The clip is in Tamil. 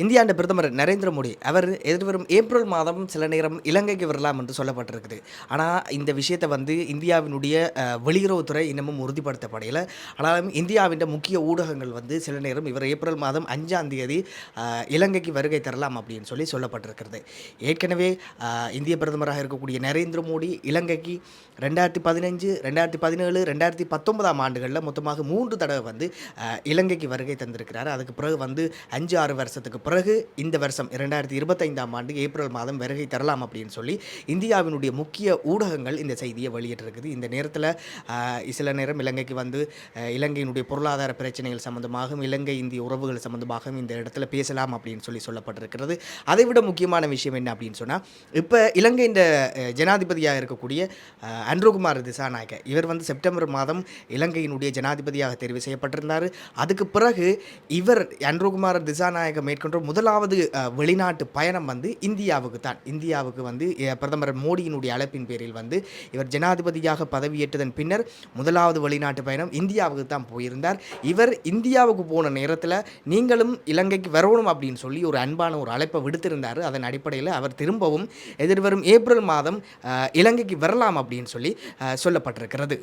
இந்தியாண்ட பிரதமர் நரேந்திர மோடி அவர் எதிர்வரும் ஏப்ரல் மாதம் சில நேரம் இலங்கைக்கு வரலாம் என்று சொல்லப்பட்டிருக்குது. ஆனால் இந்த விஷயத்தை இந்தியாவினுடைய வெளியுறவுத்துறை இன்னமும் உறுதிப்படுத்தப்படையில. ஆனாலும் இந்தியாவின் முக்கிய ஊடகங்கள் சில நேரம் இவர் ஏப்ரல் மாதம் 5ஆம் தேதி இலங்கைக்கு வருகை தரலாம் அப்படின்னு சொல்லப்பட்டிருக்கிறது. ஏற்கனவே இந்திய பிரதமராக இருக்கக்கூடிய நரேந்திர மோடி இலங்கைக்கு 2015, 2017, 2019ஆம் ஆண்டுகளில் மொத்தமாக 3 தடவை இலங்கைக்கு வருகை தந்திருக்கிறார். அதுக்கு பிறகு 5-6 வருஷத்துக்கு பிறகு இந்த வருஷம் 2025ஆம் ஆண்டு ஏப்ரல் மாதம் வருகை தரலாம் அப்படின்னு சொல்லி இந்தியாவினுடைய முக்கிய ஊடகங்கள் இந்த செய்தியை வெளியிட்டிருக்குது. இந்த நேரத்தில் சில நேரம் இலங்கைக்கு இலங்கையினுடைய பொருளாதார பிரச்சனைகள் சம்பந்தமாகவும் இலங்கை இந்திய உறவுகள் சம்பந்தமாகவும் இந்த இடத்துல பேசலாம் அப்படின்னு சொல்லப்பட்டிருக்கிறது. அதை விட முக்கியமான விஷயம் என்ன அப்படின்னு சொன்னால், இப்போ இலங்கையின் ஜனாதிபதியாக இருக்கக்கூடிய அன்ருகுமார் திசாநாயக்க இவர் செப்டம்பர் மாதம் இலங்கையினுடைய ஜனாதிபதியாக தெரிவு செய்யப்பட்டிருந்தார். அதுக்கு பிறகு இவர் அன்ருகுமார் திசாநாயக்க மேற்கொண்ட முதலாவது வெளிநாட்டு பயணம் இந்தியாவுக்கு தான். இந்தியாவுக்கு பிரதமர் மோடியினுடைய அழைப்பின் பேரில் இவர் ஜனாதிபதியாக பதவியேற்றதன் பின்னர் முதலாவது வெளிநாட்டு பயணம் இந்தியாவுக்கு தான் போயிருந்தார். இவர் இந்தியாவுக்கு போன நேரத்தில் நீங்களும் இலங்கைக்கு வரணும் அப்படின்னு சொல்லி ஒரு அன்பான ஒரு அழைப்பை விடுத்திருந்தார். அதன் அடிப்படையில் அவர் திரும்பவும் எதிர்வரும் ஏப்ரல் மாதம் இலங்கைக்கு வரலாம் அப்படின்னு சொல்லி சொல்லப்பட்டிருக்கிறது.